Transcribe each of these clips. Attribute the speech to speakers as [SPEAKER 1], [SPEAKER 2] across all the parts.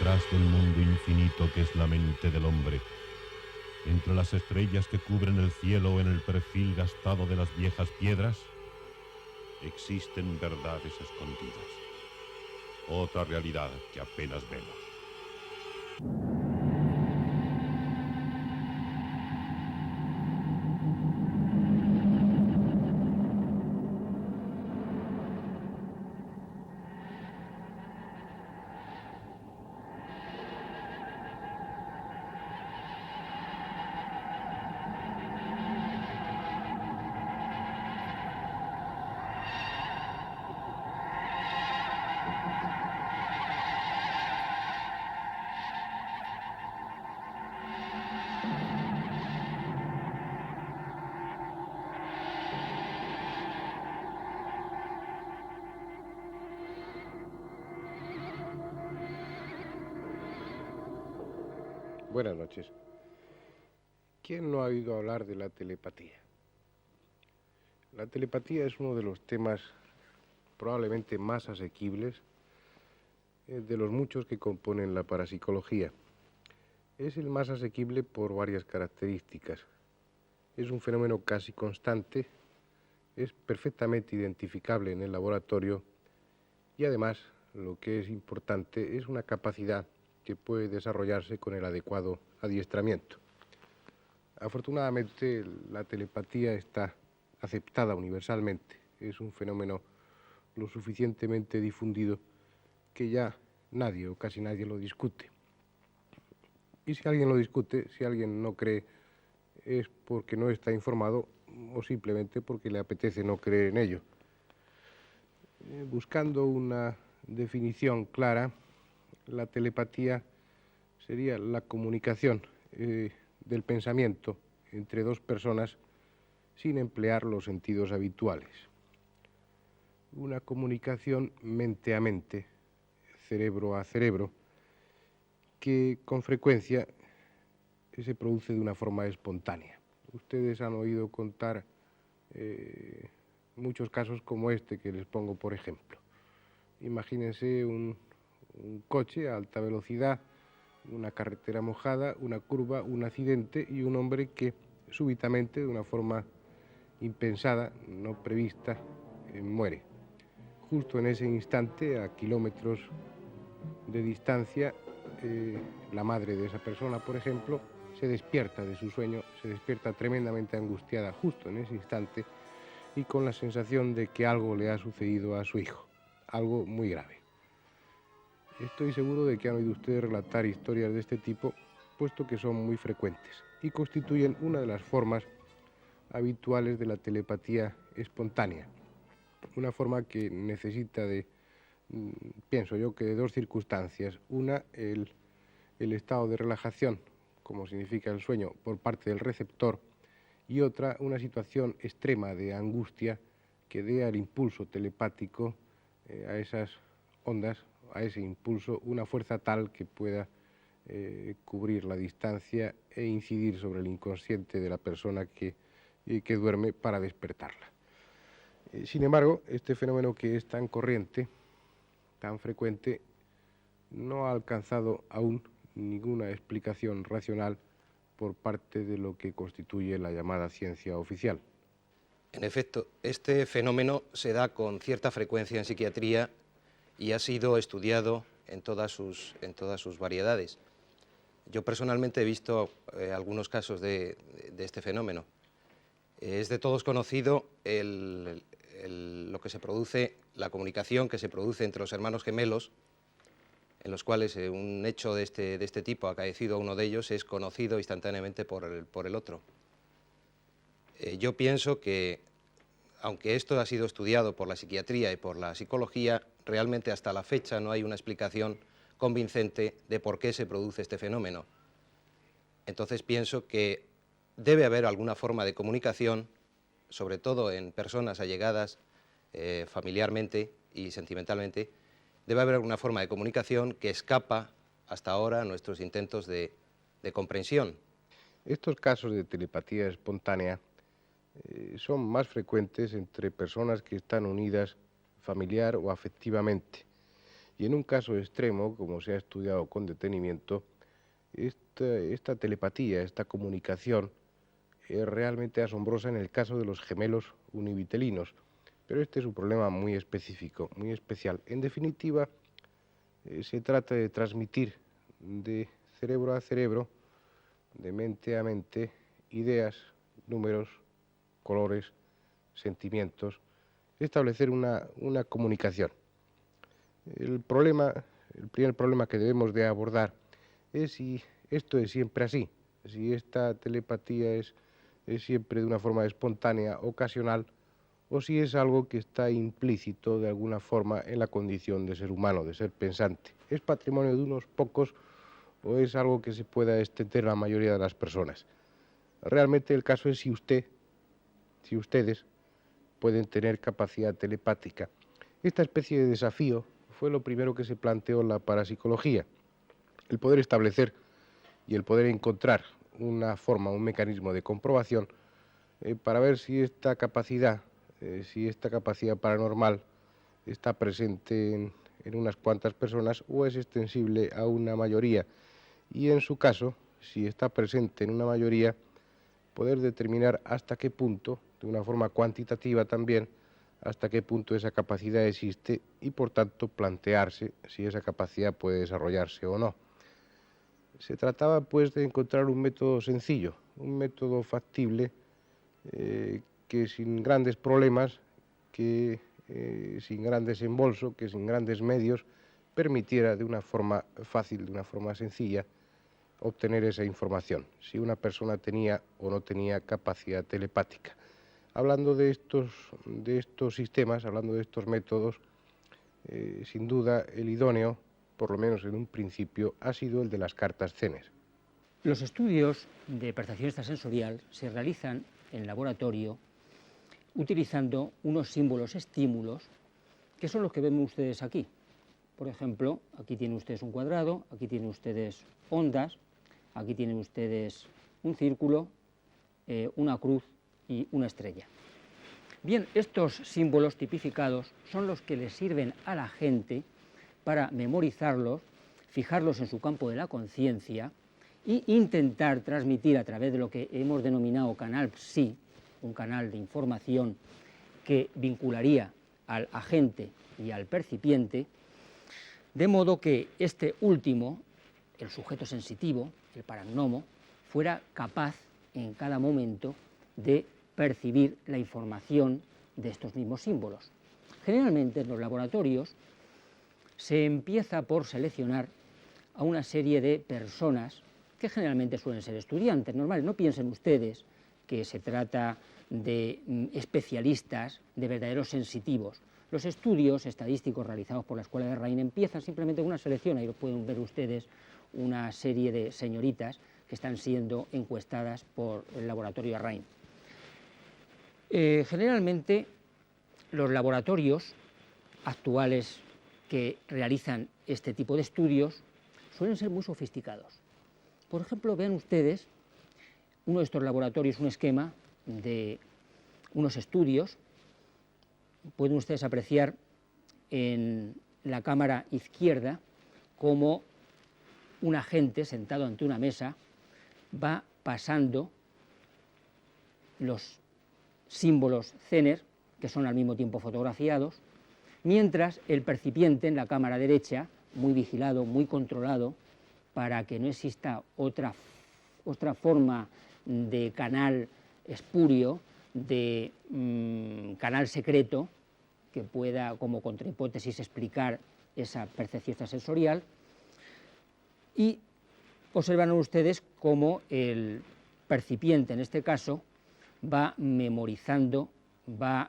[SPEAKER 1] detrás del mundo infinito que es la mente del hombre, entre las estrellas que cubren el cielo o en el perfil gastado de las viejas piedras, existen verdades escondidas, otra realidad que apenas vemos.
[SPEAKER 2] Buenas noches. ¿Quién no ha oído hablar de la telepatía? La telepatía es uno de los temas probablemente más asequibles de los muchos que componen la parapsicología. Es el más asequible por varias características. Es un fenómeno casi constante, es perfectamente identificable en el laboratorio y además, lo que es importante, es una capacidad que puede desarrollarse con el adecuado adiestramiento. Afortunadamente, la telepatía está aceptada universalmente. Es un fenómeno lo suficientemente difundido que ya nadie o casi nadie lo discute. Y si alguien lo discute, si alguien no cree, es porque no está informado o simplemente porque le apetece no creer en ello. Buscando una definición clara, la telepatía sería la comunicación del pensamiento entre dos personas sin emplear los sentidos habituales. Una comunicación mente a mente, cerebro a cerebro, que con frecuencia se produce de una forma espontánea. Ustedes han oído contar muchos casos como este que les pongo por ejemplo. Imagínense un coche a alta velocidad, una carretera mojada, una curva, un accidente y un hombre que súbitamente, de una forma impensada, no prevista, muere. Justo en ese instante, a kilómetros de distancia, la madre de esa persona, por ejemplo, se despierta de su sueño, se despierta tremendamente angustiada justo en ese instante y con la sensación de que algo le ha sucedido a su hijo, algo muy grave. Estoy seguro de que han oído ustedes relatar historias de este tipo, puesto que son muy frecuentes y constituyen una de las formas habituales de la telepatía espontánea. Una forma que necesita de, pienso yo, que de dos circunstancias. Una, el estado de relajación, como significa el sueño, por parte del receptor, y otra, una situación extrema de angustia que dé al impulso telepático, a esas ondas, a ese impulso, una fuerza tal que pueda cubrir la distancia e incidir sobre el inconsciente de la persona que duerme para despertarla. Sin embargo, este fenómeno que es tan corriente, tan frecuente, no ha alcanzado aún ninguna explicación racional por parte de lo que constituye la llamada ciencia oficial.
[SPEAKER 3] En efecto, este fenómeno se da con cierta frecuencia en psiquiatría y ha sido estudiado en todas sus variedades. Yo personalmente he visto algunos casos de este fenómeno. Es de todos conocido lo que se produce, la comunicación que se produce entre los hermanos gemelos, en los cuales un hecho de este tipo acaecido a uno de ellos es conocido instantáneamente por el otro. Yo pienso que, aunque esto ha sido estudiado por la psiquiatría y por la psicología, realmente hasta la fecha no hay una explicación convincente de por qué se produce este fenómeno. Entonces pienso que debe haber alguna forma de comunicación, sobre todo en personas allegadas familiarmente y sentimentalmente, debe haber alguna forma de comunicación que escapa hasta ahora a nuestros intentos de comprensión.
[SPEAKER 2] Estos casos de telepatía espontánea son más frecuentes entre personas que están unidas familiar o afectivamente Y en un caso extremo, como se ha estudiado con detenimiento, esta telepatía, esta comunicación, es realmente asombrosa en el caso de los gemelos univitelinos. Pero este es un problema muy específico, muy especial. En definitiva, se trata de transmitir de cerebro a cerebro, de mente a mente, ideas, números, colores, sentimientos, establecer una comunicación. El primer problema que debemos de abordar es si esto es siempre así, si esta telepatía es siempre de una forma espontánea, ocasional, o si es algo que está implícito de alguna forma en la condición de ser humano, de ser pensante. ¿Es patrimonio de unos pocos o es algo que se pueda extender a la mayoría de las personas? Realmente el caso es si ustedes pueden tener capacidad telepática. Esta especie de desafío fue lo primero que se planteó en la parapsicología, el poder establecer y el poder encontrar una forma, un mecanismo de comprobación para ver si esta capacidad paranormal está presente en unas cuantas personas o es extensible a una mayoría. Y en su caso, si está presente en una mayoría, poder determinar hasta qué punto, de una forma cuantitativa también, hasta qué punto esa capacidad existe y por tanto plantearse si esa capacidad puede desarrollarse o no. Se trataba pues de encontrar un método sencillo, un método factible, que sin grandes problemas, que sin gran desembolso, que sin grandes medios, permitiera de una forma fácil, de una forma sencilla, obtener esa información, si una persona tenía o no tenía capacidad telepática. Hablando de estos sistemas, hablando de estos métodos, sin duda el idóneo, por lo menos en un principio, ha sido el de las cartas Zener.
[SPEAKER 4] Los estudios de percepción extrasensorial se realizan en laboratorio utilizando unos símbolos estímulos que son los que ven ustedes aquí. Por ejemplo, aquí tienen ustedes un cuadrado, aquí tienen ustedes ondas, aquí tienen ustedes un círculo, una cruz y una estrella. Bien, estos símbolos tipificados son los que les sirven a la gente para memorizarlos, fijarlos en su campo de la conciencia e intentar transmitir a través de lo que hemos denominado canal psi, un canal de información que vincularía al agente y al percipiente, de modo que este último, el sujeto sensitivo, el paragnomo, fuera capaz en cada momento de percibir la información de estos mismos símbolos. Generalmente en los laboratorios se empieza por seleccionar a una serie de personas que generalmente suelen ser estudiantes normales. No piensen ustedes que se trata de especialistas, de verdaderos sensitivos. Los estudios estadísticos realizados por la Escuela de Rain empiezan simplemente con una selección. Ahí pueden ver ustedes una serie de señoritas que están siendo encuestadas por el laboratorio de Rain. Generalmente los laboratorios actuales que realizan este tipo de estudios suelen ser muy sofisticados. Por ejemplo, vean ustedes uno de estos laboratorios, un esquema de unos estudios. Pueden ustedes apreciar en la cámara izquierda cómo un agente sentado ante una mesa va pasando los símbolos Zener, que son al mismo tiempo fotografiados, mientras el percipiente en la cámara derecha, muy vigilado, muy controlado, para que no exista otra forma de canal espurio, de canal secreto, que pueda, como contrahipótesis, explicar esa percepción extrasensorial. Y observan ustedes cómo el percipiente, en este caso, va memorizando, va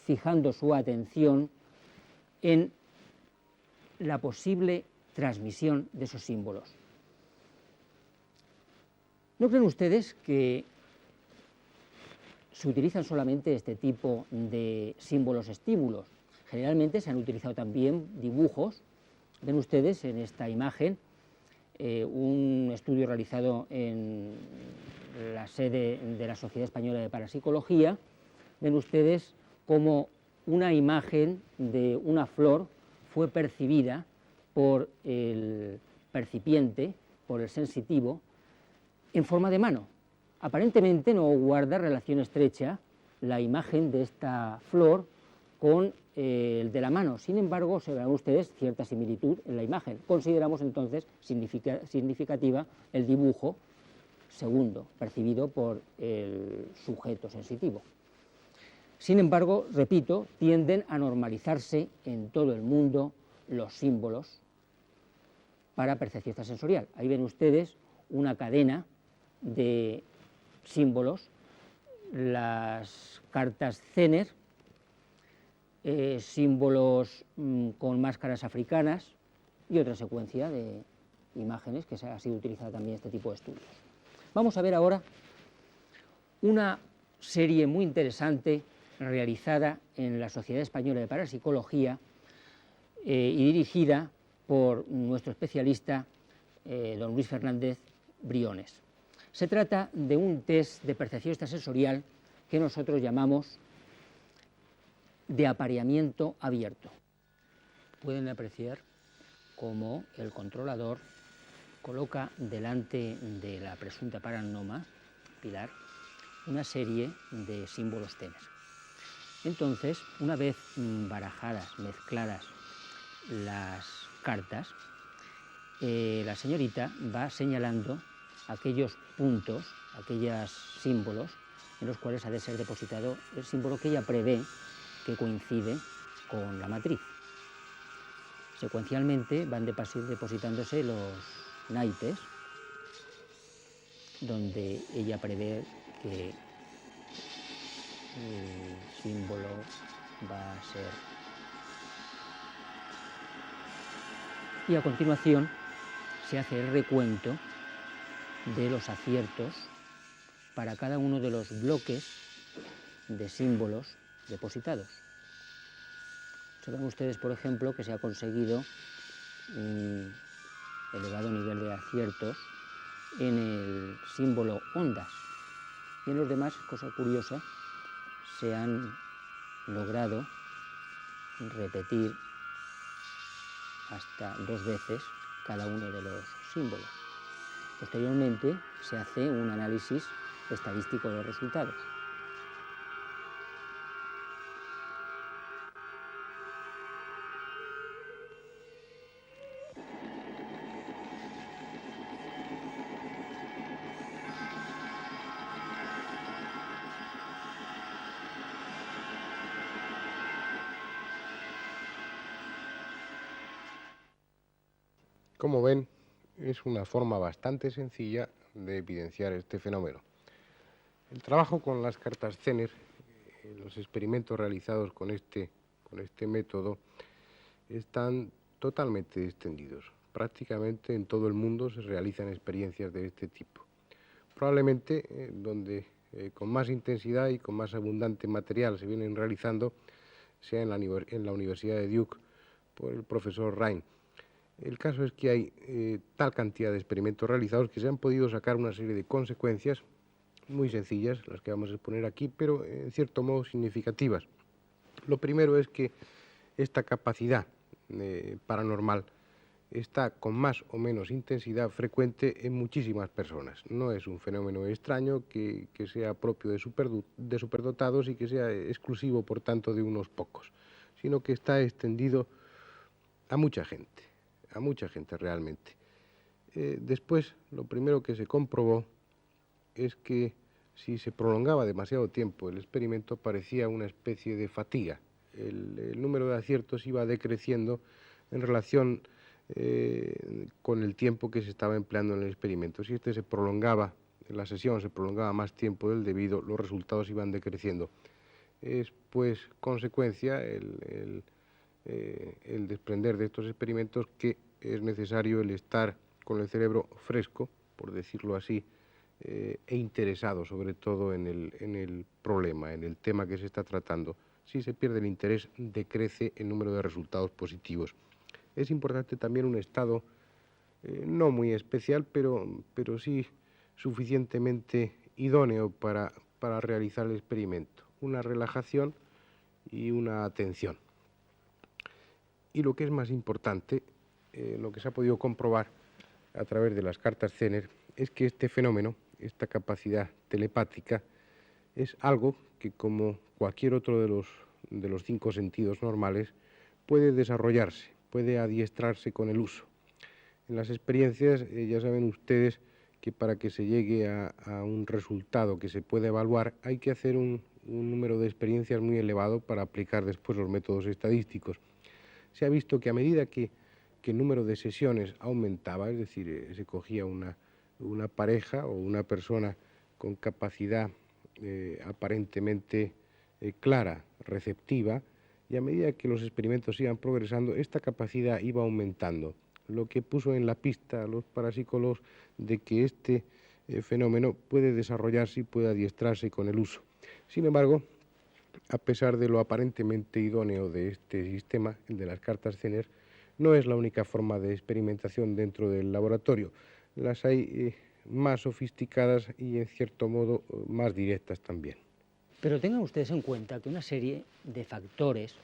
[SPEAKER 4] fijando su atención en la posible transmisión de esos símbolos. ¿No creen ustedes que se utilizan solamente este tipo de símbolos estímulos? Generalmente se han utilizado también dibujos. Ven ustedes en esta imagen un estudio realizado en la sede de la Sociedad Española de Parapsicología. Ven ustedes cómo una imagen de una flor fue percibida por el percipiente, por el sensitivo, en forma de mano. Aparentemente no guarda relación estrecha la imagen de esta flor con el de la mano. Sin embargo, observarán ustedes cierta similitud en la imagen. Consideramos entonces significativa el dibujo segundo, percibido por el sujeto sensitivo. Sin embargo, repito, tienden a normalizarse en todo el mundo los símbolos para percepción extrasensorial. Ahí ven ustedes una cadena de símbolos, las cartas Zener, símbolos con máscaras africanas y otra secuencia de imágenes que ha sido utilizada también en este tipo de estudios. Vamos a ver ahora una serie muy interesante realizada en la Sociedad Española de Parapsicología y dirigida por nuestro especialista, don Luis Fernández Briones. Se trata de un test de percepción extrasensorial que nosotros llamamos de apareamiento abierto. Pueden apreciar cómo el controlador coloca delante de la presunta paranoma, Pilar, una serie de símbolos Zener. Entonces, una vez barajadas, mezcladas las cartas, la señorita va señalando aquellos puntos, aquellos símbolos en los cuales ha de ser depositado el símbolo que ella prevé que coincide con la matriz. Secuencialmente van depositándose los naipes, donde ella prevé que el símbolo va a ser. Y a continuación se hace el recuento de los aciertos para cada uno de los bloques de símbolos depositados. Observan ustedes, por ejemplo, que se ha conseguido un elevado nivel de aciertos en el símbolo ondas, y en los demás, cosa curiosa, se han logrado repetir hasta 2 veces cada uno de los símbolos. Posteriormente se hace un análisis estadístico de los resultados.
[SPEAKER 2] Como ven, es una forma bastante sencilla de evidenciar este fenómeno. El trabajo con las cartas Zener, los experimentos realizados con este método, están totalmente extendidos. Prácticamente en todo el mundo se realizan experiencias de este tipo. Probablemente donde con más intensidad y con más abundante material se vienen realizando sea en la Universidad de Duke por el profesor Rhine. El caso es que hay tal cantidad de experimentos realizados que se han podido sacar una serie de consecuencias muy sencillas, las que vamos a exponer aquí, pero en cierto modo significativas. Lo primero es que esta capacidad paranormal está con más o menos intensidad frecuente en muchísimas personas. No es un fenómeno extraño que sea propio de superdotados y que sea exclusivo, por tanto, de unos pocos, sino que está extendido a mucha gente realmente. Después, lo primero que se comprobó es que si se prolongaba demasiado tiempo el experimento parecía una especie de fatiga. El número de aciertos iba decreciendo en relación con el tiempo que se estaba empleando en el experimento. Si la sesión se prolongaba más tiempo del debido, los resultados iban decreciendo. Es pues consecuencia el desprender de estos experimentos que es necesario el estar con el cerebro fresco, por decirlo así, e interesado sobre todo en el problema, en el tema que se está tratando. Si se pierde el interés, decrece el número de resultados positivos. Es importante también un estado no muy especial, pero sí suficientemente idóneo para realizar el experimento. Una relajación y una atención. Y lo que es más importante, lo que se ha podido comprobar a través de las cartas Zener, es que este fenómeno, esta capacidad telepática, es algo que, como cualquier otro de los 5 sentidos normales, puede desarrollarse, puede adiestrarse con el uso. En las experiencias, ya saben ustedes que para que se llegue a un resultado que se pueda evaluar, hay que hacer un número de experiencias muy elevado para aplicar después los métodos estadísticos. Se ha visto que a medida que el número de sesiones aumentaba, es decir, se cogía una pareja o una persona con capacidad aparentemente clara, receptiva, y a medida que los experimentos iban progresando, esta capacidad iba aumentando, lo que puso en la pista a los parapsicólogos de que este fenómeno puede desarrollarse y puede adiestrarse con el uso. Sin embargo, a pesar de lo aparentemente idóneo de este sistema, el de las cartas Zener, no es la única forma de experimentación dentro del laboratorio. Las hay más sofisticadas y, en cierto modo, más directas también.
[SPEAKER 4] Pero tengan ustedes en cuenta que una serie de factores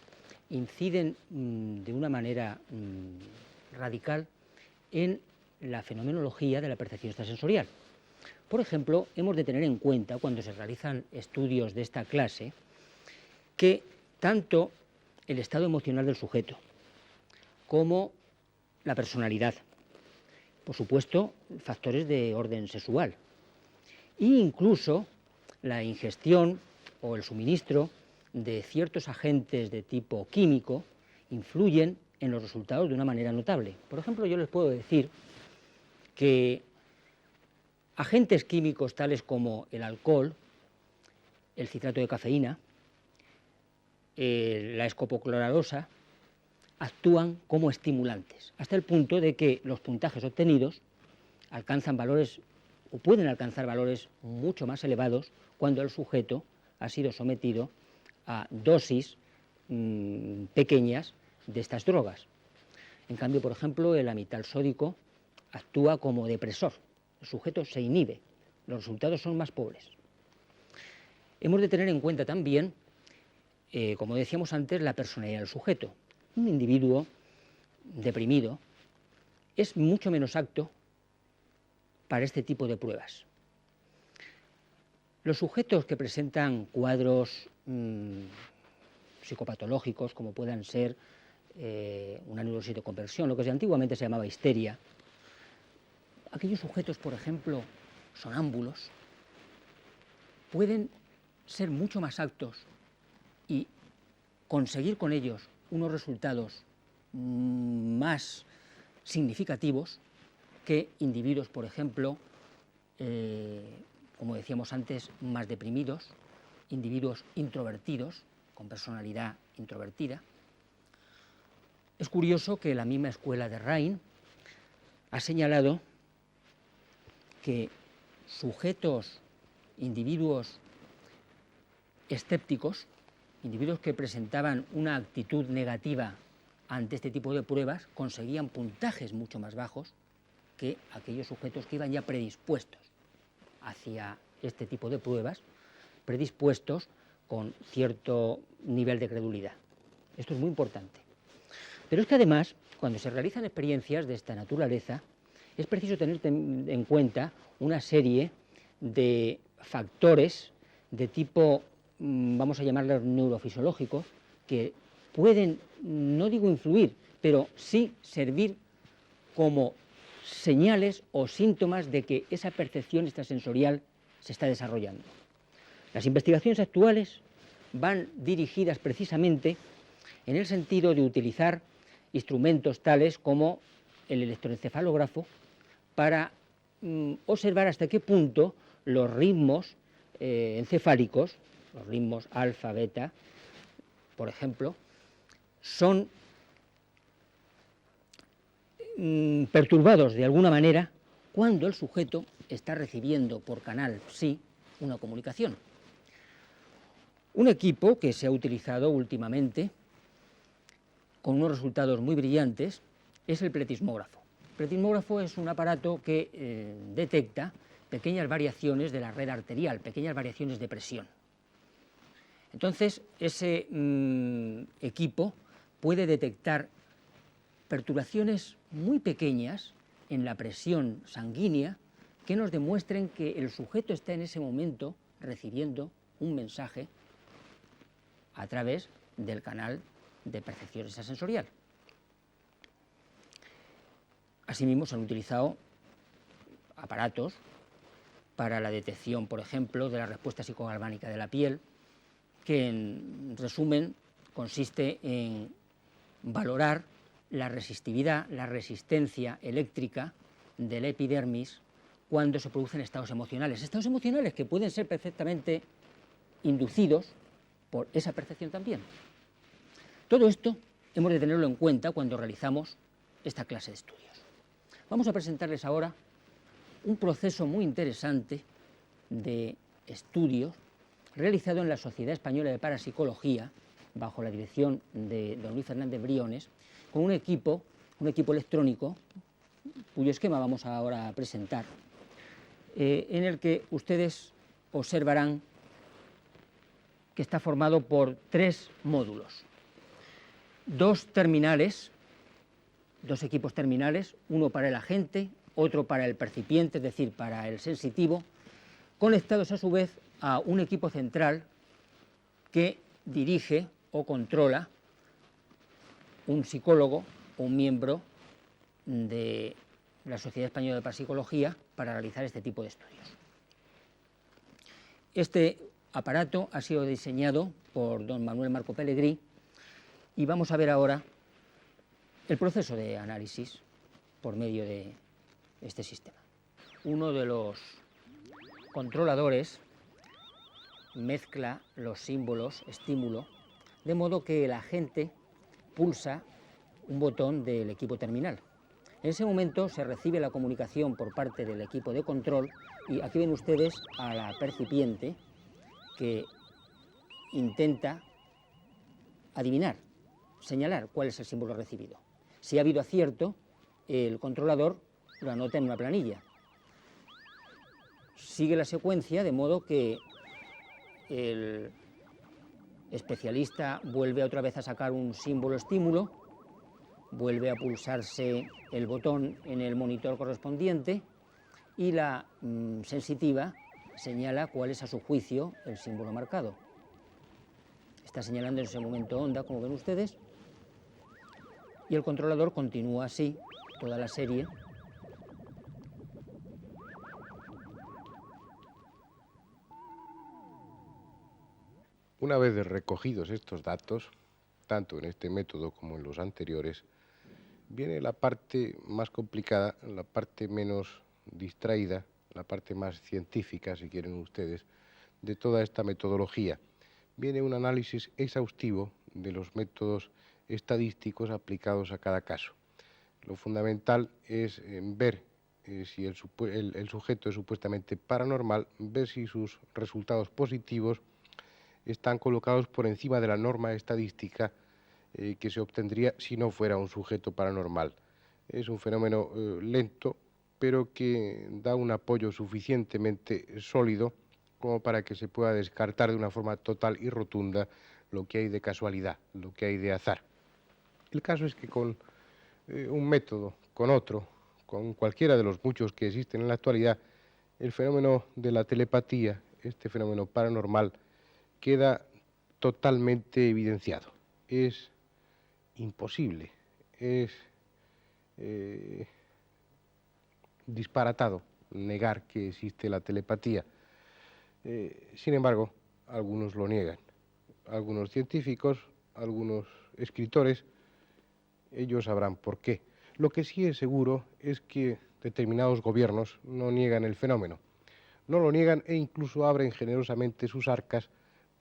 [SPEAKER 4] inciden de una manera radical en la fenomenología de la percepción extrasensorial. Por ejemplo, hemos de tener en cuenta, cuando se realizan estudios de esta clase, que tanto el estado emocional del sujeto como la personalidad, por supuesto, factores de orden sexual, e incluso la ingestión o el suministro de ciertos agentes de tipo químico influyen en los resultados de una manera notable. Por ejemplo, yo les puedo decir que agentes químicos tales como el alcohol, el citrato de cafeína, la escopocloralosa, actúan como estimulantes, hasta el punto de que los puntajes obtenidos alcanzan valores o pueden alcanzar valores mucho más elevados cuando el sujeto ha sido sometido a dosis pequeñas de estas drogas. En cambio, por ejemplo, el amital sódico actúa como depresor, el sujeto se inhibe, los resultados son más pobres. Hemos de tener en cuenta también, como decíamos antes, la personalidad del sujeto. Un individuo deprimido es mucho menos apto para este tipo de pruebas. Los sujetos que presentan cuadros psicopatológicos, como puedan ser una neurosis de conversión, lo que antiguamente se llamaba histeria, aquellos sujetos, por ejemplo, sonámbulos, pueden ser mucho más aptos y conseguir con ellos unos resultados más significativos que individuos, por ejemplo, como decíamos antes, más deprimidos, individuos introvertidos, con personalidad introvertida. Es curioso que la misma escuela de Rhine ha señalado que sujetos, individuos escépticos, individuos que presentaban una actitud negativa ante este tipo de pruebas, conseguían puntajes mucho más bajos que aquellos sujetos que iban ya predispuestos hacia este tipo de pruebas, predispuestos con cierto nivel de credulidad. Esto es muy importante. Pero es que además, cuando se realizan experiencias de esta naturaleza, es preciso tener en cuenta una serie de factores de tipo, vamos a llamarlos neurofisiológicos, que pueden, no digo influir, pero sí servir como señales o síntomas de que esa percepción extrasensorial se está desarrollando. Las investigaciones actuales van dirigidas precisamente en el sentido de utilizar instrumentos tales como el electroencefalógrafo para observar hasta qué punto los ritmos encefálicos, los ritmos alfa, beta, por ejemplo, son perturbados de alguna manera cuando el sujeto está recibiendo por canal psi una comunicación. Un equipo que se ha utilizado últimamente con unos resultados muy brillantes es el pletismógrafo. El pletismógrafo es un aparato que detecta pequeñas variaciones de la red arterial, pequeñas variaciones de presión. Entonces, ese equipo puede detectar perturbaciones muy pequeñas en la presión sanguínea que nos demuestren que el sujeto está en ese momento recibiendo un mensaje a través del canal de percepción extrasensorial. Asimismo, se han utilizado aparatos para la detección, por ejemplo, de la respuesta psicogalvánica de la piel, que en resumen consiste en valorar la resistividad, la resistencia eléctrica de la epidermis cuando se producen estados emocionales que pueden ser perfectamente inducidos por esa percepción también. Todo esto hemos de tenerlo en cuenta cuando realizamos esta clase de estudios. Vamos a presentarles ahora un proceso muy interesante de estudios realizado en la Sociedad Española de Parapsicología, bajo la dirección de don Luis Fernández Briones, con un equipo electrónico, cuyo esquema vamos ahora a presentar, en el que ustedes observarán que está formado por 3 módulos, 2 terminales, 2 equipos terminales, uno para el agente, otro para el percipiente, es decir, para el sensitivo, conectados a su vez a un equipo central que dirige o controla un psicólogo o un miembro de la Sociedad Española de Parapsicología para realizar este tipo de estudios. Este aparato ha sido diseñado por don Manuel Marco Pellegrí y vamos a ver ahora el proceso de análisis por medio de este sistema. Uno de los controladores mezcla los símbolos estímulo, de modo que el agente pulsa un botón del equipo terminal. En ese momento se recibe la comunicación por parte del equipo de control y aquí ven ustedes a la percipiente que intenta adivinar, señalar cuál es el símbolo recibido. Si ha habido acierto, el controlador lo anota en una planilla. Sigue la secuencia de modo que el especialista vuelve otra vez a sacar un símbolo estímulo, vuelve a pulsarse el botón en el monitor correspondiente y la sensitiva señala cuál es a su juicio el símbolo marcado. Está señalando en ese momento onda, como ven ustedes, y el controlador continúa así toda la serie.
[SPEAKER 2] Una vez recogidos estos datos, tanto en este método como en los anteriores, viene la parte más complicada, la parte menos distraída, la parte más científica, si quieren ustedes, de toda esta metodología. Viene un análisis exhaustivo de los métodos estadísticos aplicados a cada caso. Lo fundamental es ver si el sujeto es supuestamente paranormal, ver si sus resultados positivos están colocados por encima de la norma estadística que se obtendría si no fuera un sujeto paranormal. Es un fenómeno lento, pero que da un apoyo suficientemente sólido como para que se pueda descartar de una forma total y rotunda lo que hay de casualidad, lo que hay de azar. El caso es que con un método, con otro, con cualquiera de los muchos que existen en la actualidad, el fenómeno de la telepatía, este fenómeno paranormal, queda totalmente evidenciado. Es imposible, es disparatado negar que existe la telepatía. Sin embargo, algunos lo niegan. Algunos científicos, algunos escritores, ellos sabrán por qué. Lo que sí es seguro es que determinados gobiernos no niegan el fenómeno. No lo niegan e incluso abren generosamente sus arcas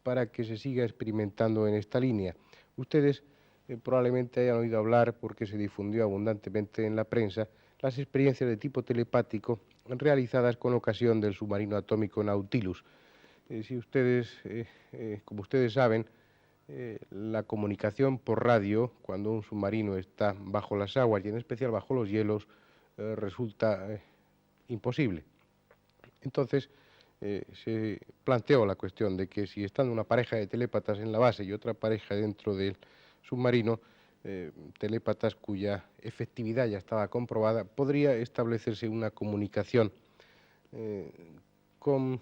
[SPEAKER 2] para que se siga experimentando en esta línea. Ustedes probablemente hayan oído hablar, porque se difundió abundantemente en la prensa, las experiencias de tipo telepático realizadas con ocasión del submarino atómico Nautilus. Como ustedes saben, la comunicación por radio, cuando un submarino está bajo las aguas y en especial bajo los hielos, resulta imposible. Entonces, se planteó la cuestión de que si estando una pareja de telépatas en la base y otra pareja dentro del submarino, telépatas cuya efectividad ya estaba comprobada, podría establecerse una comunicación con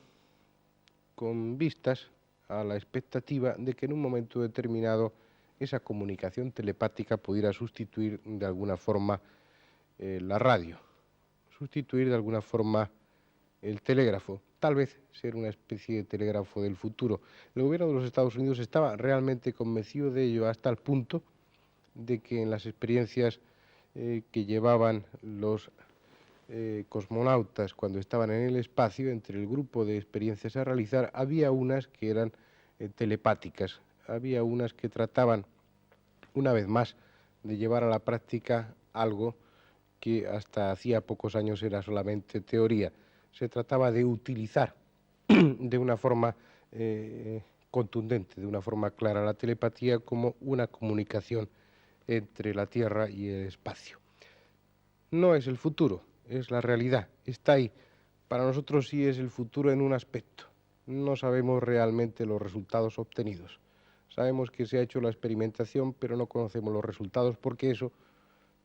[SPEAKER 2] vistas a la expectativa de que en un momento determinado esa comunicación telepática pudiera sustituir de alguna forma la radio, sustituir de alguna forma el telégrafo, tal vez ser una especie de telégrafo del futuro. El gobierno de los Estados Unidos estaba realmente convencido de ello hasta el punto de que en las experiencias que llevaban los cosmonautas cuando estaban en el espacio, entre el grupo de experiencias a realizar, había unas que eran telepáticas, había unas que trataban, una vez más, de llevar a la práctica algo que hasta hacía pocos años era solamente teoría. Se trataba de utilizar de una forma contundente, de una forma clara, la telepatía como una comunicación entre la Tierra y el espacio. No es el futuro, es la realidad, está ahí. Para nosotros sí es el futuro en un aspecto. No sabemos realmente los resultados obtenidos. Sabemos que se ha hecho la experimentación, pero no conocemos los resultados porque eso,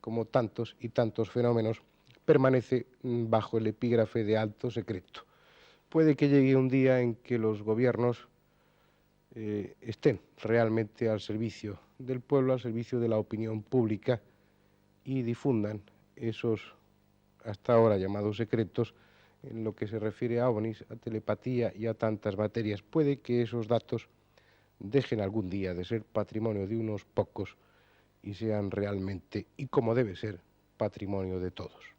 [SPEAKER 2] como tantos y tantos fenómenos, permanece bajo el epígrafe de alto secreto. Puede que llegue un día en que los gobiernos estén realmente al servicio del pueblo, al servicio de la opinión pública y difundan esos hasta ahora llamados secretos en lo que se refiere a ovnis, a telepatía y a tantas materias. Puede que esos datos dejen algún día de ser patrimonio de unos pocos y sean realmente, y como debe ser, patrimonio de todos.